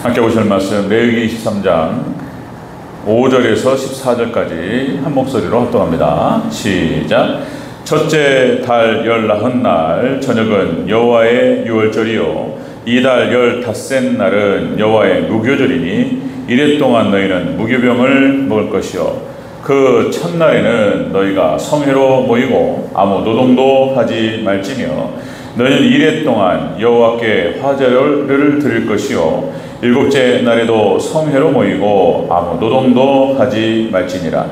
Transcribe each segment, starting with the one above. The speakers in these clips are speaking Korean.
함께 보실 말씀 레위기 23장 5절에서 14절까지 한 목소리로 합독합니다. 시작. 첫째 달 19날 저녁은 여호와의 유월절이요 이달 15셋 날은 여호와의 무교절이니 이래 동안 너희는 무교병을 먹을 것이요 그 첫날에는 너희가 성회로 모이고 아무 노동도 하지 말지며 너희는 이래 동안 여호와께 화제를 드릴 것이요 일곱째 날에도 성회로 모이고 아무 노동도 하지 말지니라.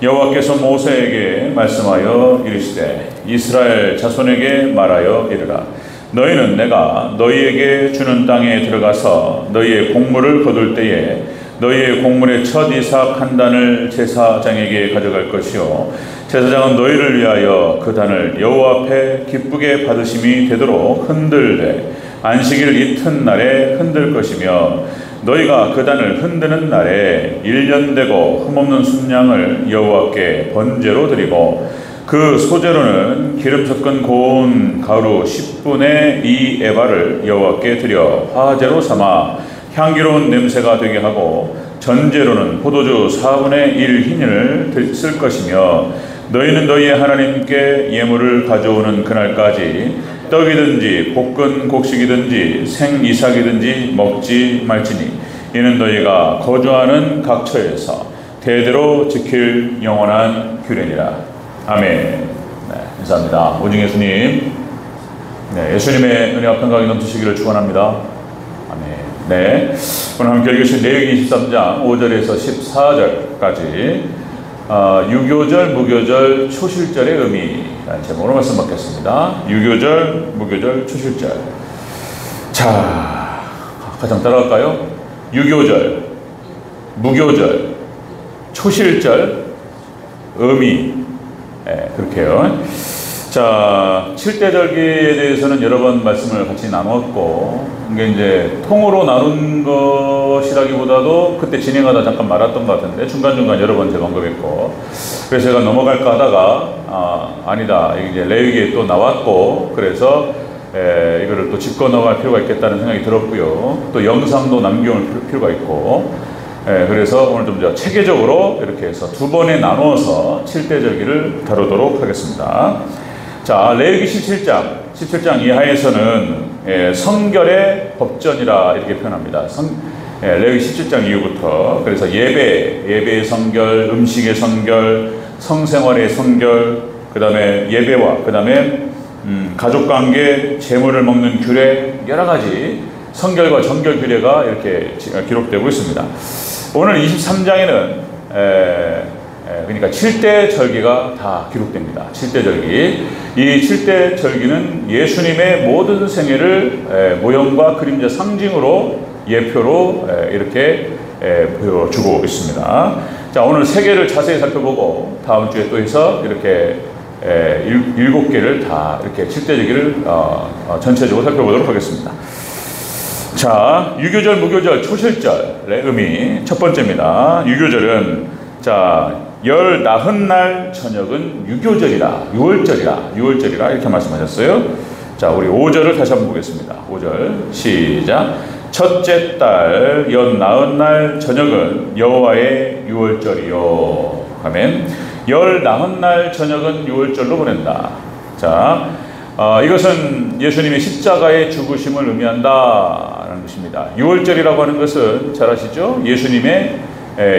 여호와께서 모세에게 말씀하여 이르시되 이스라엘 자손에게 말하여 이르라. 너희는 내가 너희에게 주는 땅에 들어가서 너희의 곡물을 거둘 때에 너희의 곡물의 첫 이삭 한 단을 제사장에게 가져갈 것이요 제사장은 너희를 위하여 그 단을 여호와 앞에 기쁘게 받으심이 되도록 흔들되 안식일 이튿날에 흔들 것이며 너희가 그 단을 흔드는 날에 1년 되고 흠없는 순양을 여호와께 번제로 드리고 그 소제로는 기름 섞은 고운 가루 10분의 2 에바를 여호와께 드려 화제로 삼아 향기로운 냄새가 되게 하고 전제로는 포도주 4분의 1 흰을 쓸 것이며 너희는 너희의 하나님께 예물을 가져오는 그날까지 떡이든지 볶은 곡식이든지 생이삭이든지 먹지 말지니 이는 너희가 거주하는 각처에서 대대로 지킬 영원한 규례니라. 아멘. 네, 감사합니다. 오직 예수님, 네, 예수님의 은혜와 평강이 넘치시기를 축원합니다. 아멘. 네, 오늘 함께 읽으신 레위기 23장 5절에서 14절까지 유교절, 무교절, 초실절의 의미라는 제목으로 말씀 받겠습니다. 유교절, 무교절, 초실절. 자, 가장 따라갈까요? 유교절, 무교절, 초실절, 의미. 네, 그렇게요. 자, 칠대절기에 대해서는 여러 번 말씀을 같이 나눴고, 이게 이제 통으로 나눈 것이라기보다도 그때 진행하다 잠깐 말았던 것 같은데, 중간중간 여러 번 재방법했고, 그래서 제가 넘어갈까 하다가, 아니다. 이제 레위기에 또 나왔고, 그래서, 이거를 또 짚고 넘어갈 필요가 있겠다는 생각이 들었고요. 또 영상도 남겨올 필요가 있고, 그래서 오늘 좀 체계적으로 이렇게 해서 두 번에 나누어서 칠대절기를 다루도록 하겠습니다. 자, 레위기 17장 이하에서는 성결의 법전이라 이렇게 표현합니다. 레위기 17장 이후부터 그래서 예배의 성결, 음식의 성결, 성생활의 성결, 그 다음에 예배와 그 다음에 가족관계, 재물을 먹는 규례, 여러 가지 성결과 정결 규례가 이렇게 기록되고 있습니다. 오늘 23장에는 그러니까 7대 절기가 다 기록됩니다. 7대 절기. 이 7대 절기는 예수님의 모든 생애를 모형과 그림자 상징으로 예표로 이렇게 보여주고 있습니다. 자, 오늘 3개를 자세히 살펴보고 다음 주에 또 해서 이렇게 7개를 다 이렇게 7대 절기를 전체적으로 살펴보도록 하겠습니다. 자, 유교절, 무교절, 초실절의 의미 첫 번째입니다. 유교절은 자, 19날 저녁은 유교절이라, 유월절이라 이렇게 말씀하셨어요. 자, 우리 5절을 다시 한번 보겠습니다. 5절 시작. 첫째 달 19날 저녁은 여호와의 유월절이요. 아멘. 19날 저녁은 유월절로 보낸다. 자, 이것은 예수님의 십자가의 죽으심을 의미한다라는 것입니다. 유월절이라고 하는 것은 잘 아시죠? 예수님의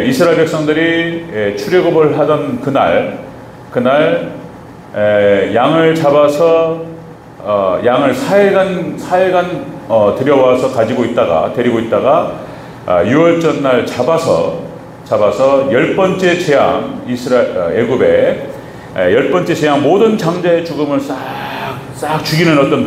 이스라엘 백성들이 출애굽을 하던 그날 양을 잡아서 양을 4일간 데려와서 데리고 있다가 유월절 날 잡아서 10번째 재앙 애굽의 10번째 재앙 모든 장자의 죽음을 싹 죽이는 어떤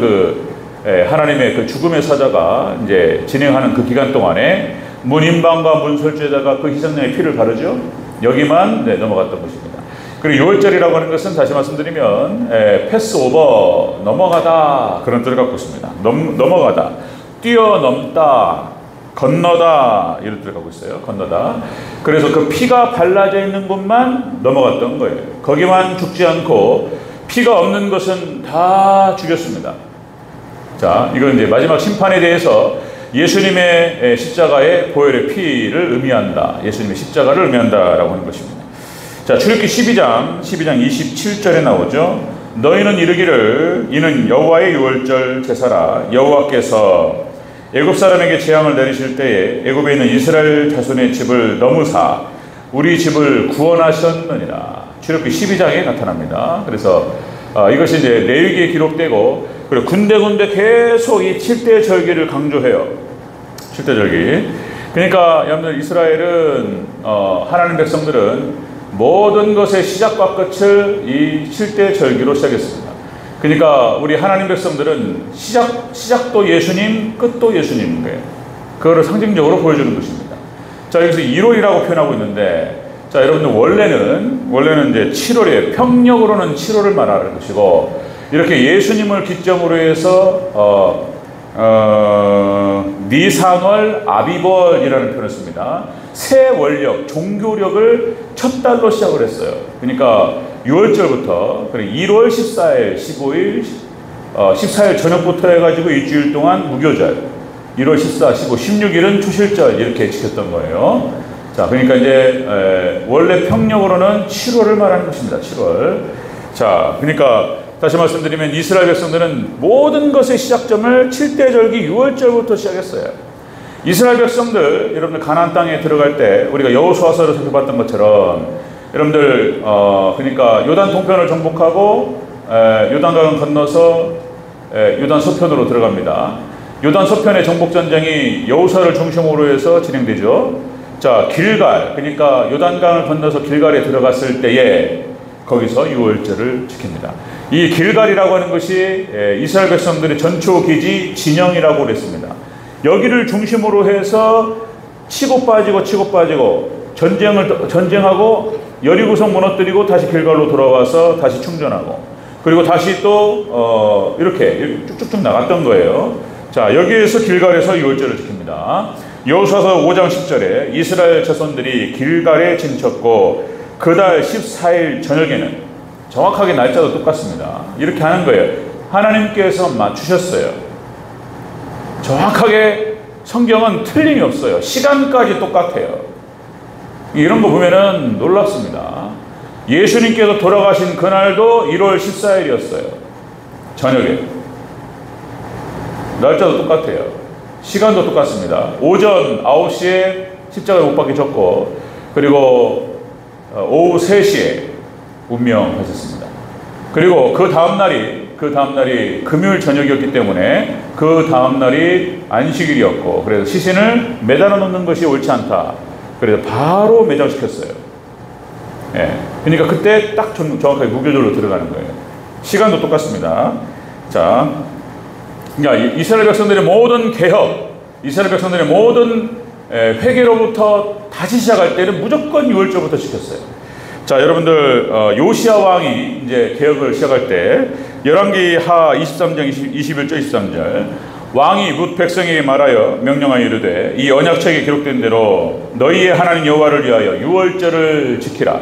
하나님의 그 죽음의 사자가 이제 진행하는 그 기간 동안에 문인방과 문설주에다가 그 희생양의 피를 바르죠. 여기만 넘어갔던 것입니다. 그리고 유월절이라고 하는 것은 다시 말씀드리면 패스오버, 넘어가다 그런 뜻을 갖고 있습니다. 넘어가다, 뛰어넘다, 건너다 이런 뜻을 갖고 있어요. 건너다. 그래서 그 피가 발라져 있는 곳만 넘어갔던 거예요. 거기만 죽지 않고 피가 없는 것은 다 죽였습니다. 자, 이건 이제 마지막 심판에 대해서 예수님의 십자가의 보혈의 피를 의미한다. 예수님의 십자가를 의미한다라고 하는 것입니다. 자, 출애굽기 12장 27절에 나오죠. 너희는 이르기를 이는 여호와의 유월절 제사라. 여호와께서 애굽 사람에게 재앙을 내리실 때에 애굽에 있는 이스라엘 자손의 집을 넘으사 우리 집을 구원하셨느니라. 출애굽기 12장에 나타납니다. 그래서 이것이 이제 레위기에 기록되고, 그리고 군데군데 계속 이 7대 절기를 강조해요. 7대 절기. 그러니까 여러분들, 이스라엘은 하나님 백성들은 모든 것의 시작과 끝을 이 7대 절기로 시작했습니다. 그러니까 우리 하나님 백성들은 시작도 예수님, 끝도 예수님인 거예요. 그거를 상징적으로 보여주는 것입니다. 자, 여기서 1월이라고 표현하고 있는데, 자, 여러분들, 원래는 이제 7월이에요. 평력으로는 7월을 말하는 것이고, 이렇게 예수님을 기점으로 해서 니상월 아비벌이라는 표현을 씁니다. 새 월력, 종교력을 첫 달로 시작을 했어요. 그러니까 6월절부터 1월 14일, 15일, 14일 저녁부터 해가지고 일주일 동안 무교절, 1월 14, 15, 16일은 초실절 이렇게 지켰던 거예요. 자, 그러니까 이제 원래 평력으로는 7월을 말하는 것입니다. 7월. 자, 그러니까 다시 말씀드리면 이스라엘 백성들은 모든 것의 시작점을 7대 절기 6월절부터 시작했어요. 이스라엘 백성들, 여러분들 가나안 땅에 들어갈 때 우리가 여호수아서를 살펴봤던 것처럼, 여러분들 그러니까 요단 동편을 정복하고 요단강을 건너서 요단 서편으로 들어갑니다. 요단 서편의 정복 전쟁이 여호수아를 중심으로 해서 진행되죠. 자, 길갈, 그러니까 요단강을 건너서 길갈에 들어갔을 때에 거기서 6월절을 지킵니다. 이 길갈이라고 하는 것이 이스라엘 백성들의 전초 기지 진영이라고 그랬습니다. 여기를 중심으로 해서 치고 빠지고 전쟁하고 여리고성 무너뜨리고 다시 길갈로 돌아와서 다시 충전하고, 그리고 다시 또 이렇게 쭉쭉쭉 나갔던 거예요. 자, 여기에서 길갈에서 6월절을 지킵니다. 여호수아서 5장 10절에 이스라엘 자손들이 길갈에 진쳤고 그달 14일 저녁에는, 정확하게 날짜도 똑같습니다. 이렇게 하는 거예요. 하나님께서 맞추셨어요. 정확하게 성경은 틀림이 없어요. 시간까지 똑같아요. 이런 거 보면은 놀랍습니다. 예수님께서 돌아가신 그날도 1월 14일이었어요. 저녁에. 날짜도 똑같아요. 시간도 똑같습니다. 오전 9시에 십자가에 못 박히셨고, 그리고 오후 3시에 운명하셨습니다. 그리고 그 다음날이 금요일 저녁이었기 때문에 그 다음날이 안식일이었고, 그래서 시신을 매달아 놓는 것이 옳지 않다. 그래서 바로 매장시켰어요. 예. 그러니까 그때 딱 정확하게 무교절로 들어가는 거예요. 시간도 똑같습니다. 자, 그러니까 이스라엘 백성들의 모든 개혁, 이스라엘 백성들의 모든 회개로부터 다시 시작할 때는 무조건 6월절부터 시켰어요. 자, 여러분들, 요시야 왕이 이제 개혁을 시작할 때, 열왕기 하 23장 21절 23절, 왕이 뭇 백성에게 말하여 명령하여 이르되 이 언약책에 기록된 대로 너희의 하나님 여호와를 위하여 6월절을 지키라.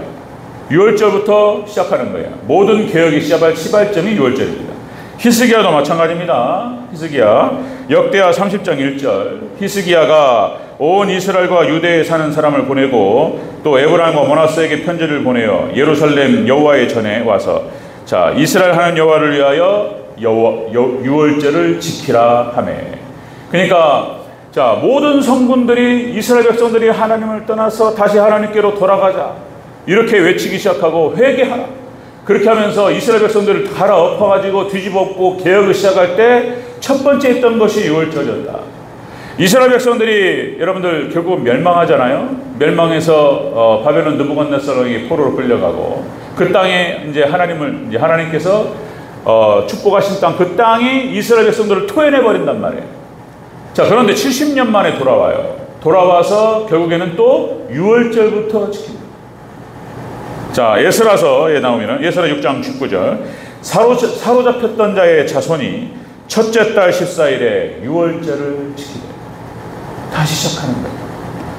6월절부터 시작하는 거예요. 모든 개혁의 시발점이 6월절입니다. 히스기야도 마찬가지입니다. 히스기야 역대하 30장 1절, 히스기야가 온 이스라엘과 유대에 사는 사람을 보내고 또 에브라임과 므낫세에게 편지를 보내어 예루살렘 여호와의 전에 와서, 자, 이스라엘 하나님 여호와를 위하여 6월절을 지키라 하매. 그러니까 자, 모든 성군들이, 이스라엘 백성들이 하나님을 떠나서 다시 하나님께로 돌아가자 이렇게 외치기 시작하고 회개하라. 그렇게 하면서 이스라엘 백성들을 갈아엎어가지고 뒤집어엎고 개혁을 시작할 때 첫 번째 했던 것이 6월절이었다. 이스라엘 백성들이 여러분들 결국 멸망하잖아요. 멸망해서 바벨론 느부갓네살에게 포로로 끌려가고, 그 땅에 이제 하나님께서 축복하신 땅, 그 땅이 이스라엘 백성들을 토해내 버린단 말이에요. 자, 그런데 70년 만에 돌아와요. 돌아와서 결국에는 또 6월절부터 지킵니다. 자, 에스라서에 나오면은 에스라 6장 19절, 사로잡혔던 자의 자손이 첫째 달 14일에 6월절을 지키되 다시 시작하는 거예요.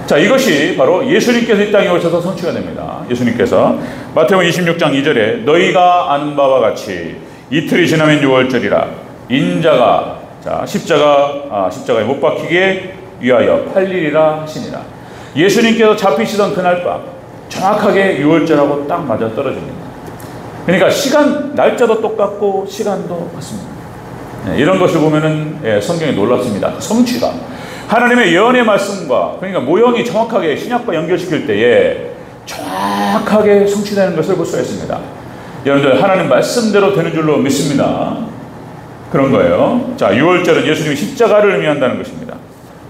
자, 이것이 바로 예수님께서 이 땅에 오셔서 성취가 됩니다. 예수님께서 마태복음 26장 2절에 너희가 아는 바와 같이 이틀이 지나면 6월절이라 인자가 자, 십자가에 못 박히게 위하여 팔리리라 하시니라. 예수님께서 잡히시던 그날 밤 정확하게 유월절하고 딱 맞아 떨어집니다. 그러니까 날짜도 똑같고 시간도 같습니다. 이런 것을 보면은 성경이 놀랍습니다. 성취가 하나님의 예언의 말씀과 그러니까 모형이 정확하게 신약과 연결시킬 때에 정확하게 성취되는 것을 볼 수가 있습니다. 여러분들 하나님 말씀대로 되는 줄로 믿습니다. 그런 거예요. 자, 유월절은 예수님의 십자가를 의미한다는 것입니다.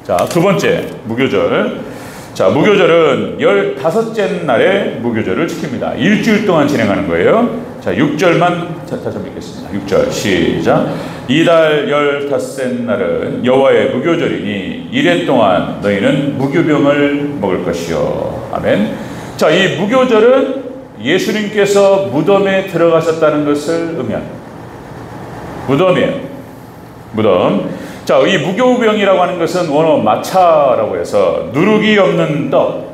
자, 두 번째 무교절. 자, 무교절은 15째 날에 무교절을 지킵니다. 일주일 동안 진행하는 거예요. 자, 6절만 다시 한번 읽겠습니다. 6절 시작. 이달 15째 날은 여호와의 무교절이니 이래 동안 너희는 무교병을 먹을 것이요. 아멘. 자, 이 무교절은 예수님께서 무덤에 들어가셨다는 것을 의미합니다. 무덤이에요. 무덤. 자, 이 무교병이라고 하는 것은 원어 마차라고 해서 누룩이 없는 떡,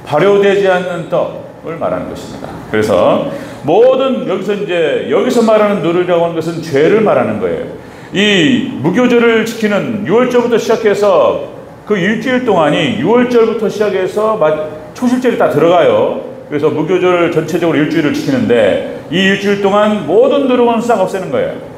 발효되지 않는 떡을 말하는 것입니다. 그래서 모든 여기서 말하는 누룩이라고 하는 것은 죄를 말하는 거예요. 이 무교절을 지키는 6월절부터 시작해서 그 일주일 동안이 6월절부터 시작해서 초실절이 다 들어가요. 그래서 무교절 전체적으로 일주일을 지키는데 이 일주일 동안 모든 누룩은 싹 없애는 거예요.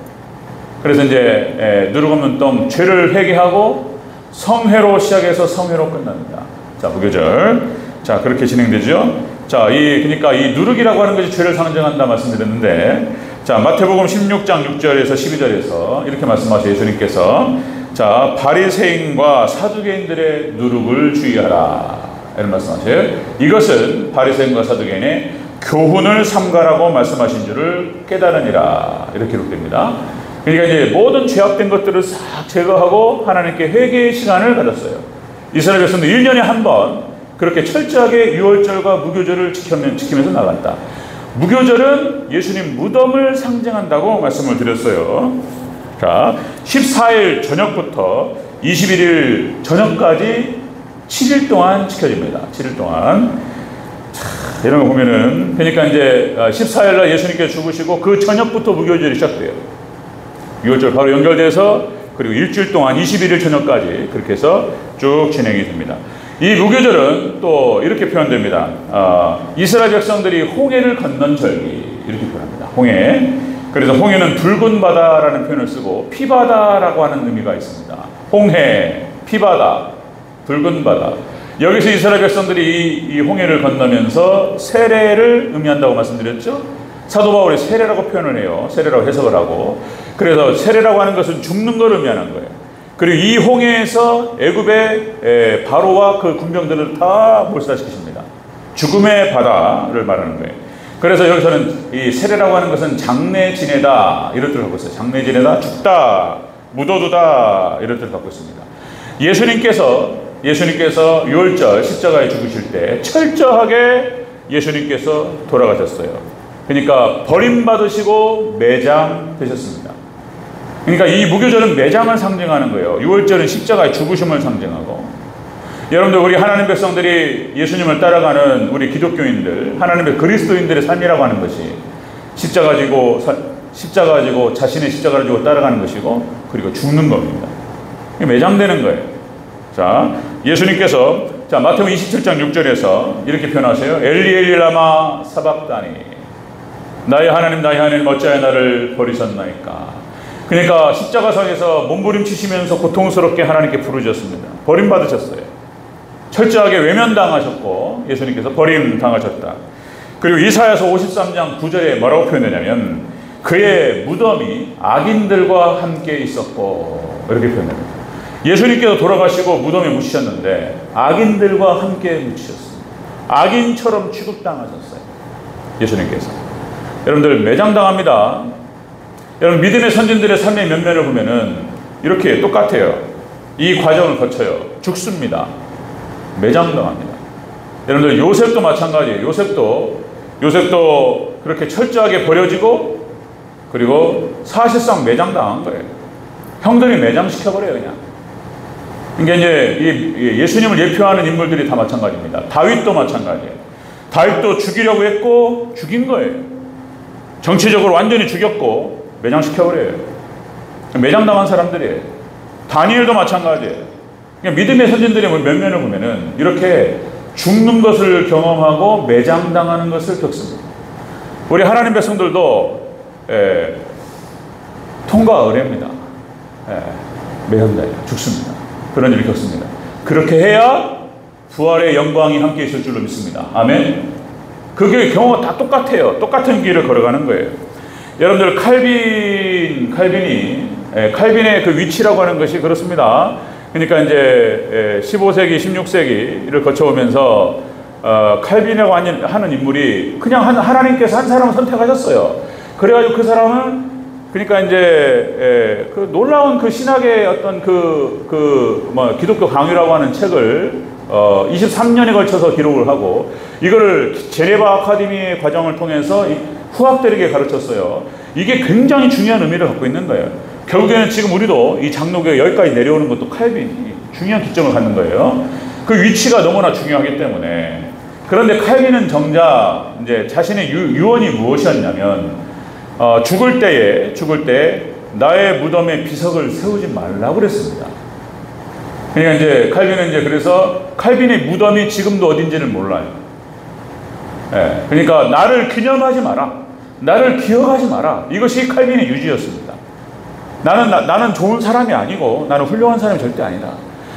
그래서 이제 누룩 없는 떡, 죄를 회개하고 성회로 시작해서 성회로 끝납니다. 자, 무교절. 자, 그렇게 진행되죠. 자, 그러니까 이 누룩이라고 하는 것이 죄를 상징한다 말씀드렸는데, 자, 마태복음 16장 6절에서 12절에서 이렇게 말씀하세요. 예수님께서 자, 바리새인과 사두개인들의 누룩을 주의하라. 이런 말씀하세요. 이것은 바리새인과 사두개인의 교훈을 삼가라고 말씀하신 줄을 깨달으니라. 이렇게 기록됩니다. 그러니까 이제 모든 죄악된 것들을 싹 제거하고 하나님께 회개의 시간을 가졌어요. 이스라엘 백성도 1년에 한 번 그렇게 철저하게 유월절과 무교절을 지키면서 나갔다. 무교절은 예수님 무덤을 상징한다고 말씀을 드렸어요. 자, 14일 저녁부터 21일 저녁까지 7일 동안 지켜집니다. 7일 동안. 자, 이런 거 보면은 그러니까 이제 14일 날 예수님께서 죽으시고 그 저녁부터 무교절이 시작돼요. 6월절 바로 연결돼서 그리고 일주일 동안 21일 저녁까지 그렇게 해서 쭉 진행이 됩니다. 이 무교절은 또 이렇게 표현됩니다. 이스라엘 백성들이 홍해를 건넌 절기 이렇게 표현합니다. 홍해. 그래서 홍해는 붉은 바다라는 표현을 쓰고 피바다라고 하는 의미가 있습니다. 홍해, 피바다, 붉은 바다. 여기서 이스라엘 백성들이 이 홍해를 건너면서 세례를 의미한다고 말씀드렸죠. 사도 바울이 세례라고 표현을 해요. 세례라고 해석을 하고. 그래서 세례라고 하는 것은 죽는 걸 의미하는 거예요. 그리고 이 홍해에서 애굽의 바로와 그 군병들을 다 몰살시키십니다. 죽음의 바다를 말하는 거예요. 그래서 여기서는 이 세례라고 하는 것은 장래 지내다 이런 뜻을 갖고 있어요. 장래 지내다, 죽다, 묻어두다 이런 뜻을 갖고 있습니다. 예수님께서 유월절 십자가에 죽으실 때 철저하게 예수님께서 돌아가셨어요. 그러니까 버림받으시고 매장되셨습니다. 그러니까 이 무교절은 매장을 상징하는 거예요. 유월절은 십자가의 죽으심을 상징하고, 여러분들 우리 하나님 백성들이 예수님을 따라가는 우리 기독교인들, 하나님의 그리스도인들의 삶이라고 하는 것이 십자가 지고 자신의 십자가를 지고 따라가는 것이고, 그리고 죽는 겁니다. 매장되는 거예요. 자, 예수님께서 마태복음 27장 6절에서 이렇게 표현하세요. 엘리 엘리 라마 사박다니, 나의 하나님 어찌하여 나를 버리셨나이까. 그러니까 십자가상에서 몸부림치시면서 고통스럽게 하나님께 부르셨습니다. 버림받으셨어요. 철저하게 외면당하셨고 예수님께서 버림당하셨다. 그리고 이사야서 53장 9절에 뭐라고 표현되냐면 그의 무덤이 악인들과 함께 있었고 이렇게 표현됩니다. 예수님께서 돌아가시고 무덤에 묻히셨는데 악인들과 함께 묻히셨습니다. 악인처럼 취급당하셨어요. 예수님께서. 여러분들 매장당합니다. 여러분 믿음의 선진들의 삶의 면면을 보면은 이렇게 똑같아요. 이 과정을 거쳐요. 죽습니다. 매장당합니다. 여러분들 요셉도 마찬가지예요. 요셉도 그렇게 철저하게 버려지고 그리고 사실상 매장당한 거예요. 형들이 매장시켜버려요 그냥. 그러니까 이제 예수님을 예표하는 인물들이 다 마찬가지입니다. 다윗도 마찬가지예요. 다윗도 죽이려고 했고 죽인 거예요. 정치적으로 완전히 죽였고 매장시켜버려요. 매장당한 사람들이에요. 다니엘도 마찬가지예요. 그러니까 믿음의 선진들의 면면을 보면은 이렇게 죽는 것을 경험하고 매장당하는 것을 겪습니다. 우리 하나님 백성들도 통과 의례입니다. 매장당해요. 죽습니다. 그런 일을 겪습니다. 그렇게 해야 부활의 영광이 함께 있을 줄로 믿습니다. 아멘. 그게 경우가 다 똑같아요. 똑같은 길을 걸어가는 거예요. 여러분들 칼빈의 그 위치라고 하는 것이 그렇습니다. 그러니까 이제 15세기, 16세기를 거쳐오면서 칼빈이라고 하는 인물이 그냥 하나님께서 한 사람을 선택하셨어요. 그래가지고 그 사람은 그러니까 이제 그 놀라운 그 신학의 어떤 기독교 강요라고 하는 책을 23년에 걸쳐서 기록을 하고 이거를 제네바 아카데미의 과정을 통해서 후학들에게 가르쳤어요. 이게 굉장히 중요한 의미를 갖고 있는 거예요. 결국에는 지금 우리도 이 장로교에 여기까지 내려오는 것도 칼빈이 중요한 기점을 갖는 거예요. 그 위치가 너무나 중요하기 때문에. 그런데 칼빈은 정작 이제 자신의 유언이 무엇이었냐면 죽을 때 나의 무덤에 비석을 세우지 말라고 그랬습니다. 그러니까 이제 칼빈은 이제 그래서 칼빈의 무덤이 지금도 어딘지를 몰라요. 그러니까 나를 기념하지 마라. 나를 기억하지 마라. 이것이 칼빈의 유지였습니다. 나는 좋은 사람이 아니고 나는 훌륭한 사람이 절대 아니다.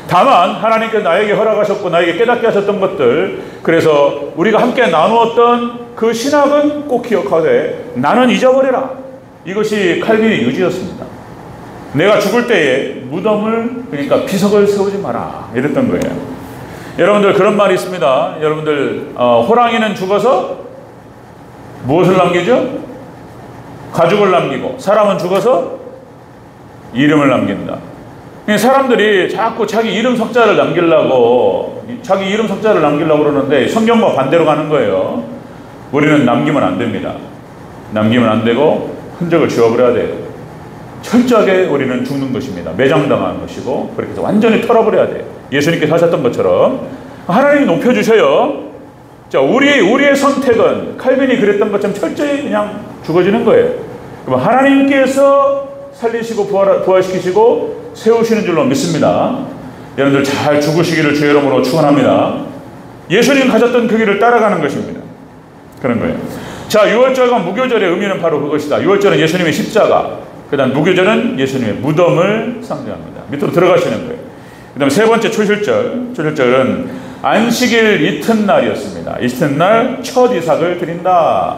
다만 하나님께서 나에게 허락하셨고 나에게 깨닫게 하셨던 것들, 그래서 우리가 함께 나누었던 그 신학은 꼭 기억하되 나는 잊어버려라. 이것이 칼빈의 유지였습니다. 내가 죽을 때에 무덤을, 그러니까 비석을 세우지 마라, 이랬던 거예요. 여러분들 그런 말이 있습니다. 여러분들 호랑이는 죽어서 무엇을 남기죠? 가죽을 남기고, 사람은 죽어서 이름을 남긴다. 사람들이 자꾸 자기 이름 석자를 남기려고 그러는데 성경과 반대로 가는 거예요. 우리는 남기면 안 됩니다. 남기면 안 되고 흔적을 지워버려야 돼요. 철저하게 우리는 죽는 것입니다. 매장당하는 것이고, 그렇게 해서 완전히 털어버려야 돼요. 예수님께서 하셨던 것처럼 하나님이 높여주셔요. 자, 우리의 선택은 칼빈이 그랬던 것처럼 철저히 그냥 죽어지는 거예요. 그럼 하나님께서 살리시고 부활시키시고 세우시는 줄로 믿습니다. 여러분들 잘 죽으시기를 주의 이름으로 축원합니다. 예수님 가졌던 그 길을 따라가는 것입니다. 그런 거예요. 자, 유월절과 무교절의 의미는 바로 그것이다. 유월절은 예수님의 십자가, 그 다음 무교절은 예수님의 무덤을 상징합니다. 밑으로 들어가시는 거예요. 그 다음에 세 번째 초실절은 안식일 이튿날이었습니다. 이튿날 첫 이삭을 드린다.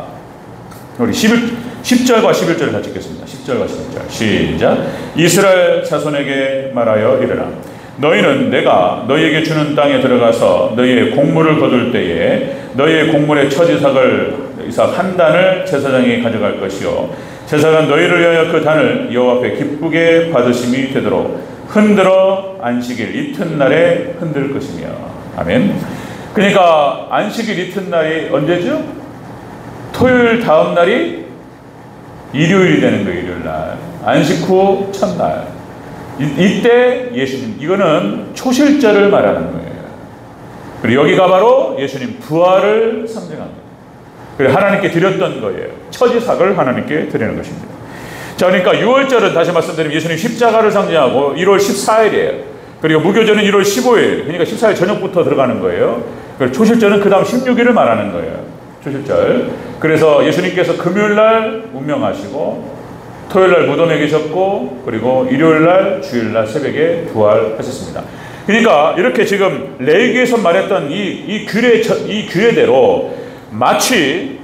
우리 10절과 11절을 같이 읽겠습니다. 10절과 11절 시작. 이스라엘 자손에게 말하여 이르라. 너희는 내가 너희에게 주는 땅에 들어가서 너희의 곡물을 거둘 때에 너희의 곡물의 첫 이삭 한 단을 제사장이 가져갈 것이요 제사장은 너희를 위하여 그 단을 여호와 앞에 기쁘게 받으심이 되도록 흔들어 안식일 이튿날에 흔들 것이며. 아멘. 그러니까 안식일 이튿날이 언제죠? 토요일 다음 날이 일요일이 되는 거예요. 일요일날 안식 후 첫날, 이때 예수님, 이거는 초실절을 말하는 거예요. 그리고 여기가 바로 예수님 부활을 상징합니다. 그리고 하나님께 드렸던 거예요. 첫 이삭을 하나님께 드리는 것입니다. 자, 그러니까 6월절은 다시 말씀드리면 예수님 십자가를 상징하고 1월 14일이에요. 그리고 무교절은 1월 15일, 그러니까 14일 저녁부터 들어가는 거예요. 그리고 초실절은 그 다음 16일을 말하는 거예요. 초실절. 그래서 예수님께서 금요일날 운명하시고 토요일날 무덤에 계셨고, 그리고 일요일날 주일날 새벽에 부활하셨습니다. 그러니까 이렇게 지금 레위기에서 말했던 이 규례대로 마치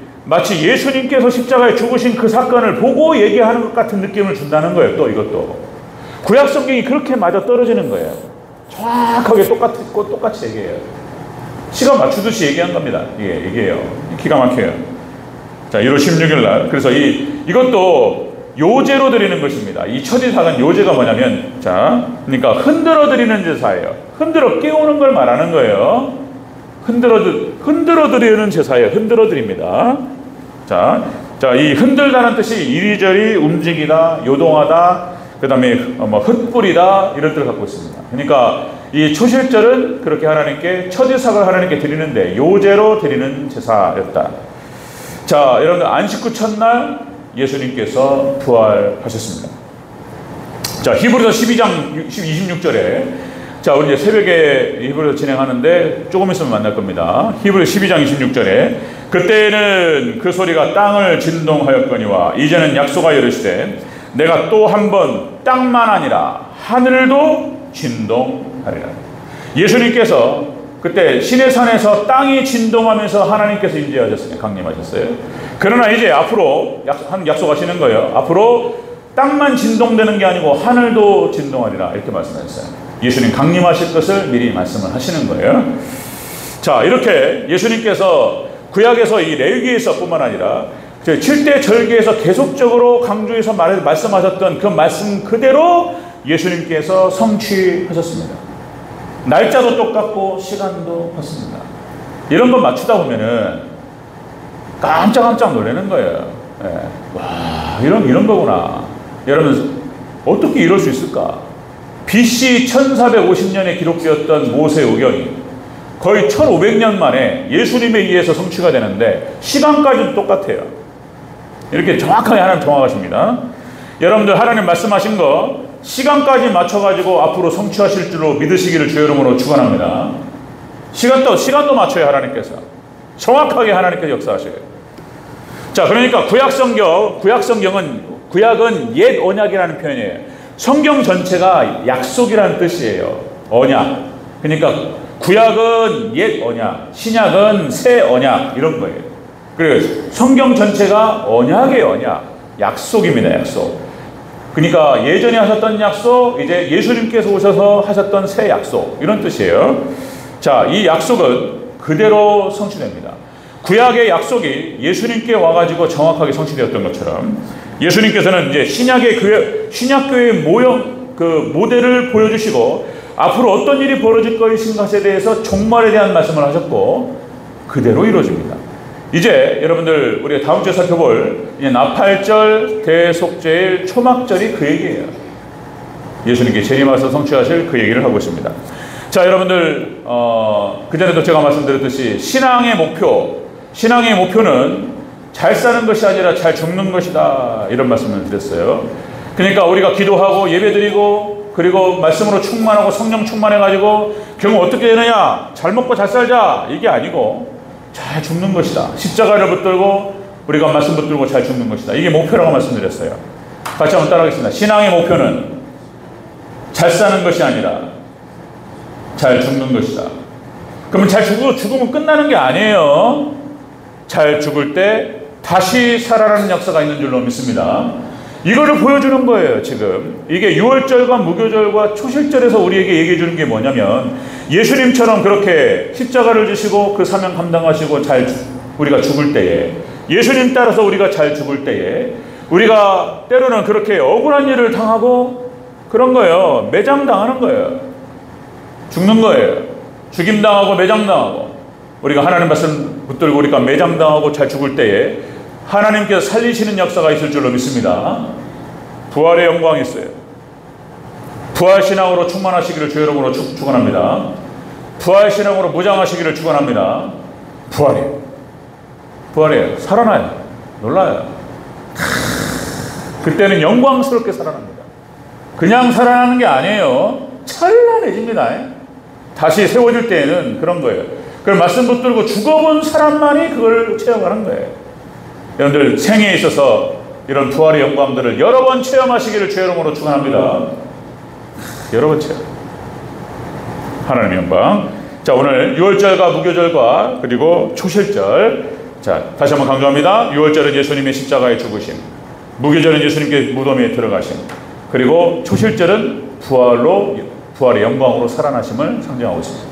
예수님께서 십자가에 죽으신 그 사건을 보고 얘기하는 것 같은 느낌을 준다는 거예요. 또 이것도 구약 성경이 그렇게 맞아 떨어지는 거예요. 정확하게 똑같이 얘기해요. 시간 맞추듯이 얘기한 겁니다. 얘기해요. 기가 막혀요. 자, 1월 16일 날. 그래서 이것도 요제로 드리는 것입니다. 이 첫 이삭은 요제가 뭐냐면, 자, 그러니까 흔들어 드리는 제사예요. 흔들어 깨우는 걸 말하는 거예요. 흔들어 드리는 제사예요. 흔들어 드립니다. 자, 이 흔들다는 뜻이 이리저리 움직이다, 요동하다, 그 다음에 흩뿌리다, 이런 뜻을 갖고 있습니다. 그러니까 이 초실절은 그렇게 하나님께 첫 이삭을 하나님께 드리는데 요제로 드리는 제사였다. 자, 여러분들 안식 후 첫날 예수님께서 부활하셨습니다. 자, 히브리서 12장 26절에 자, 우리 이제 새벽에 히브리서 진행하는데 조금 있으면 만날 겁니다. 히브리서 12장 26절에 그때는 그 소리가 땅을 진동하였거니와 이제는 약속하여 이르시되 내가 또 한 번 땅만 아니라 하늘도 진동하리라. 예수님께서 그때 시내산에서 땅이 진동하면서 하나님께서 임재하셨어요. 강림하셨어요. 그러나 이제 앞으로 약속하시는 거예요. 앞으로 땅만 진동되는 게 아니고 하늘도 진동하리라 이렇게 말씀하셨어요. 예수님 강림하실 것을 미리 말씀을 하시는 거예요. 자, 이렇게 예수님께서 구약에서 이 레위기에서 뿐만 아니라 7대 절기에서 계속적으로 강조해서 말씀하셨던 그 말씀 그대로 예수님께서 성취하셨습니다. 날짜도 똑같고 시간도 같습니다. 이런 거 맞추다 보면은 깜짝깜짝 놀라는 거예요. 네. 와, 이런 거구나. 여러분, 어떻게 이럴 수 있을까? BC 1450년에 기록되었던 모세오경이 거의 1500년 만에 예수님에 의해서 성취가 되는데 시간까지는 똑같아요. 이렇게 정확하게 하나님 정확하십니다. 여러분들 하나님 말씀하신 거 시간까지 맞춰가지고 앞으로 성취하실 줄로 믿으시기를 주의 이름으로 축원합니다. 시간도 맞춰요. 하나님께서 정확하게 하나님께서 역사하셔요. 자, 그러니까 구약은 옛 언약이라는 표현이에요. 성경 전체가 약속이라는 뜻이에요. 언약. 그러니까 구약은 옛 언약, 신약은 새 언약 이런 거예요. 그리고 성경 전체가 언약의 언약, 약속입니다. 약속. 그러니까 예전에 하셨던 약속, 이제 예수님께서 오셔서 하셨던 새 약속 이런 뜻이에요. 자, 이 약속은 그대로 성취됩니다. 구약의 약속이 예수님께 와가지고 정확하게 성취되었던 것처럼 예수님께서는 이제 신약교회의 모형, 그 모델을 보여주시고 앞으로 어떤 일이 벌어질 것인가에 대해서 종말에 대한 말씀을 하셨고 그대로 이루어집니다. 이제 여러분들 우리가 다음 주에 살펴볼 이제 나팔절, 대속죄일, 초막절이 그 얘기예요. 예수님께 재림하셔서 성취하실 그 얘기를 하고 있습니다. 자, 여러분들 그전에도 제가 말씀드렸듯이 신앙의 목표는 잘 사는 것이 아니라 잘 죽는 것이다 이런 말씀을 드렸어요. 그러니까 우리가 기도하고 예배드리고 그리고 말씀으로 충만하고 성령 충만해가지고 결국 어떻게 되느냐, 잘 먹고 잘 살자 이게 아니고 잘 죽는 것이다. 십자가를 붙들고 우리가 말씀 붙들고 잘 죽는 것이다. 이게 목표라고 말씀드렸어요. 같이 한번 따라하겠습니다. 신앙의 목표는 잘 사는 것이 아니라 잘 죽는 것이다. 그러면 잘 죽으면 끝나는 게 아니에요. 잘 죽을 때 다시 살아나는 역사가 있는 줄로 믿습니다. 이거를 보여주는 거예요. 지금 이게 유월절과 무교절과 초실절에서 우리에게 얘기해 주는 게 뭐냐면 예수님처럼 그렇게 십자가를 지시고 그 사명 감당하시고 우리가 죽을 때에 예수님 따라서 우리가 잘 죽을 때에 우리가 때로는 그렇게 억울한 일을 당하고 그런 거예요. 매장당하는 거예요. 죽는 거예요. 죽임당하고 매장당하고 우리가 하나님 말씀 붙들고 우리가 매장당하고 잘 죽을 때에 하나님께서 살리시는 역사가 있을 줄로 믿습니다. 부활의 영광이 있어요. 부활신앙으로 충만하시기를 주의 이름으로 축원합니다. 부활신앙으로 무장하시기를 축원합니다. 부활이에요. 살아나요. 놀라요. 그때는 영광스럽게 살아납니다. 그냥 살아나는 게 아니에요. 찬란해집니다. 다시 세워질 때에는 그런 거예요. 그걸 말씀 붙들고 죽어본 사람만이 그걸 체험하는 거예요. 여러분들 생애에 있어서 이런 부활의 영광들을 여러 번 체험하시기를 주의 이름으로 축원합니다. 여러 번 체험. 하나님의 영광. 자, 오늘 유월절과 무교절과 그리고 초실절. 자, 다시 한번 강조합니다. 유월절은 예수님의 십자가에 죽으심, 무교절은 예수님께 무덤에 들어가심, 그리고 초실절은 부활의 영광으로 살아나심을 상징하고 있습니다.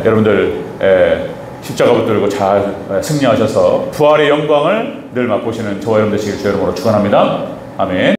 여러분들 십자가 붙들고 잘 승리하셔서 부활의 영광을 늘 맛보시는 저와 여러분 되시길 주의 이름으로 축원합니다. 아멘.